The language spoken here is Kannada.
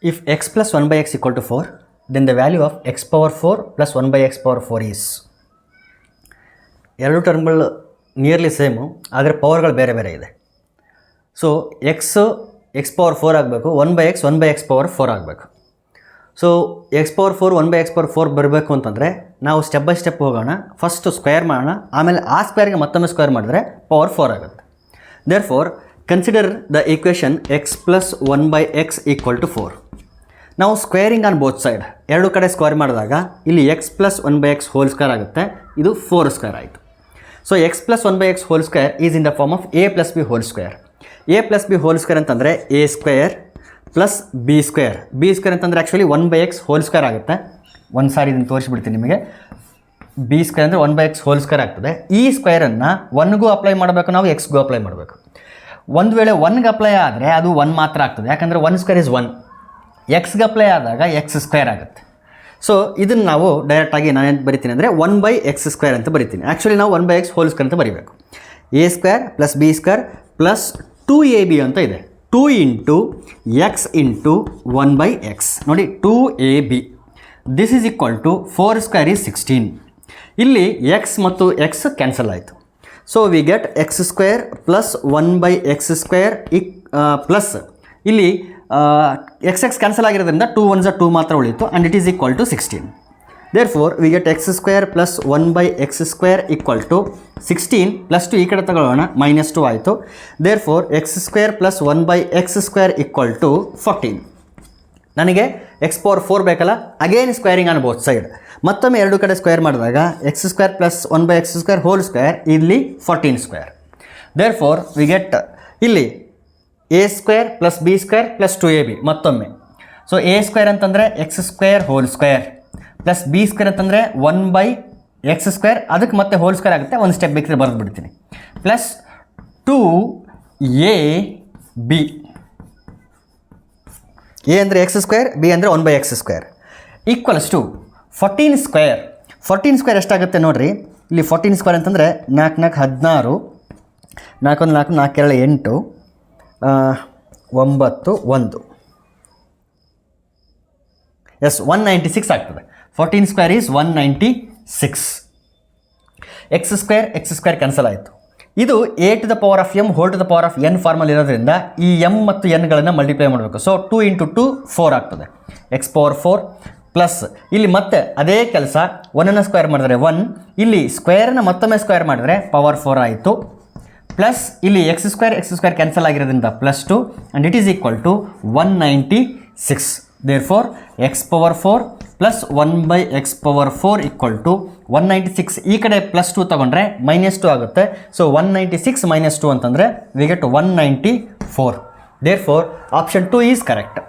If x plus 1 by x equal to 4, then the value of x power 4 plus 1 by x power 4 is. ಎರಡು ಟರ್ಮ್ಗಳು ನಿಯರ್ಲಿ ಸೇಮು, ಆದರೆ ಪವರ್ಗಳು ಬೇರೆ ಬೇರೆ ಇದೆ. ಸೊ ಎಕ್ಸ್ ಪವರ್ 4 ಆಗಬೇಕು, 1 by x ಪವರ್ 4 ಆಗಬೇಕು. So X power 4 1 by x power 4 ಬರಬೇಕು ಅಂತಂದರೆ ನಾವು ಸ್ಟೆಪ್ ಬೈ ಸ್ಟೆಪ್ ಹೋಗೋಣ. ಫಸ್ಟು ಸ್ಕ್ವೇರ್ ಮಾಡೋಣ, ಆಮೇಲೆ ಆ ಸ್ಕ್ವೇರ್ಗೆ ಮತ್ತೊಮ್ಮೆ ಸ್ಕ್ವೇರ್ ಮಾಡಿದ್ರೆ ಪವರ್ 4 ಆಗುತ್ತೆ. Therefore consider the equation x plus 1 by x equal to 4. ನಾವು ಸ್ಕ್ವೇರಿಂಗ್ ಆನ್ ಬೋತ್ ಸೈಡ್, ಎರಡು ಕಡೆ ಸ್ಕ್ವೇರ್ ಮಾಡಿದಾಗ ಇಲ್ಲಿ x plus 1 by x whole square ಆಗುತ್ತೆ, ಇದು 4 ಸ್ಕ್ವೇರ್ ಆಯಿತು. So x plus 1 by x whole square is in the form of a plus b whole square. a plus b whole square ಅಂತಂದರೆ a square plus b square. b square ಅಂತಂದರೆ actually 1 by x whole square ಆಗುತ್ತೆ. ಒಂದು ಸಾರಿ ಇದನ್ನು ತೋರಿಸ್ಬಿಡ್ತೀನಿ ನಿಮಗೆ. b ಸ್ಕ್ವೇರ್ ಅಂದರೆ 1 by x ಹೋಲ್ ಸ್ಕ್ವೇರ್ ಆಗ್ತದೆ. ಈ ಸ್ಕ್ವೇರನ್ನು 1ಗೂ ಅಪ್ಲೈ ಮಾಡಬೇಕು, ನಾವು ಎಕ್ಸ್ಗೂ ಅಪ್ಲೈ ಮಾಡಬೇಕು. ಒಂದು ವೇಳೆ 1ಗೆ ಅಪ್ಲೈ ಆದರೆ ಅದು 1 ಮಾತ್ರ ಆಗ್ತದೆ, ಯಾಕಂದರೆ 1 ಸ್ಕ್ವೇರ್ ಇಸ್ 1. ಎಕ್ಸ್ಗೆ ಅಪ್ಲೈ ಆದಾಗ ಎಕ್ಸ್ ಸ್ಕ್ವೇರ್ ಆಗುತ್ತೆ. ಸೊ ಇದನ್ನು ನಾವು ಡೈರೆಕ್ಟಾಗಿ ನಾನೇನು ಬರಿತೀನಿ ಅಂದರೆ 1 by x ಸ್ಕ್ವೇರ್ ಅಂತ ಬರಿತೀನಿ. ಆ್ಯಕ್ಚುಲಿ ನಾವು 1 by x ಹೋಲ್ ಸ್ಕ್ವೇರ್ ಅಂತ ಬರೀಬೇಕು. a square plus b square plus 2ab ಅಂತ ಇದೆ. 2 into x into 1 by x. ನೋಡಿ 2ab this is equal to 4 square is 16. ಇಲ್ಲಿ x ಮತ್ತು x ಕ್ಯಾನ್ಸಲ್ ಆಯಿತು. So we get x square plus 1 by x square plus ಇಲ್ಲಿ ಎಕ್ಸ್ ಕ್ಯಾನ್ಸಲ್ ಆಗಿರೋದ್ರಿಂದ 2 1s 2 ಮಾತ್ರ ಉಳಿಯಿತು, and it is equal to 16. Therefore we get x square plus 1 by x square equal to 16 plus 2 ಈ ಕಡೆ ತಗೊಳ್ಳೋಣ, -2 ಆಯಿತು. Therefore x square plus 1 by x square equal to 14. ನನಗೆ ಎಕ್ಸ್ ಪವರ್ 4 ಬೇಕಲ್ಲ, again squaring on both side. ಮತ್ತೊಮ್ಮೆ ಎರಡು ಕಡೆ ಸ್ಕ್ವೇರ್ ಮಾಡಿದಾಗ x square plus 1 by x square whole square, ಇಲ್ಲಿ 14 square. Therefore we get ಇಲ್ಲಿ a square plus b square plus 2ab ಮತ್ತೊಮ್ಮೆ. ಸೊ a ಸ್ಕ್ವೇರ್ ಅಂತಂದರೆ x square whole square plus b square ಅಂತಂದರೆ 1 by x ಸ್ಕ್ವೇರ್, ಅದಕ್ಕೆ ಮತ್ತೆ ಹೋಲ್ ಸ್ಕ್ವೇರ್ ಆಗುತ್ತೆ, ಒಂದು ಸ್ಟೆಪ್ ಬೇಕಿದ್ರೆ ಬರೆದು ಬಿಡ್ತೀನಿ, ಪ್ಲಸ್ 2ab. a ಅಂದರೆ ಎಕ್ಸ್ ಸ್ಕ್ವೇರ್, b ಅಂದರೆ 1 by x square equals to 14 square. 14 square ಎಷ್ಟಾಗುತ್ತೆ ನೋಡಿರಿ, ಇಲ್ಲಿ 14 ಸ್ಕ್ವೇರ್ ಅಂತಂದರೆ 4 4 16, 4 1 4 4 2 8 9 1 ಎಸ್ 196 ಆಗ್ತದೆ. 14 square is 196. X square cancel ಆಯಿತು. ಇದು a to the power of m whole to the power of n ಫಾರ್ಮಲ್ಲಿ ಇರೋದ್ರಿಂದ ಈ m ಮತ್ತು nಗಳನ್ನು ಮಲ್ಟಿಪ್ಲೈ ಮಾಡಬೇಕು. ಸೊ 2 ಇಂಟು 2 4 ಆಗ್ತದೆ, ಎಕ್ಸ್ ಪವರ್ 4 ಪ್ಲಸ್ ಇಲ್ಲಿ ಮತ್ತೆ ಅದೇ ಕೆಲಸ 1ಅನ್ನು ಸ್ಕ್ವೇರ್ ಮಾಡಿದ್ರೆ 1, ಇಲ್ಲಿ ಸ್ಕ್ವೇರನ್ನು ಮತ್ತೊಮ್ಮೆ ಸ್ಕ್ವೇರ್ ಮಾಡಿದ್ರೆ ಪವರ್ 4 ಆಯಿತು, ಪ್ಲಸ್ ಇಲ್ಲಿ ಎಕ್ಸ್ ಸ್ಕ್ವೇರ್ ಕ್ಯಾನ್ಸಲ್ ಆಗಿರೋದ್ರಿಂದ plus 2, and it is equal to 196. Therefore x power 4 plus 1 by x power 4 equal to 196. ಈ ಕಡೆ ಪ್ಲಸ್ 2 ತೊಗೊಂಡ್ರೆ -2 ಆಗುತ್ತೆ. ಸೊ 196 -2 ಅಂತಂದರೆ we get 194. Therefore option 2 is correct.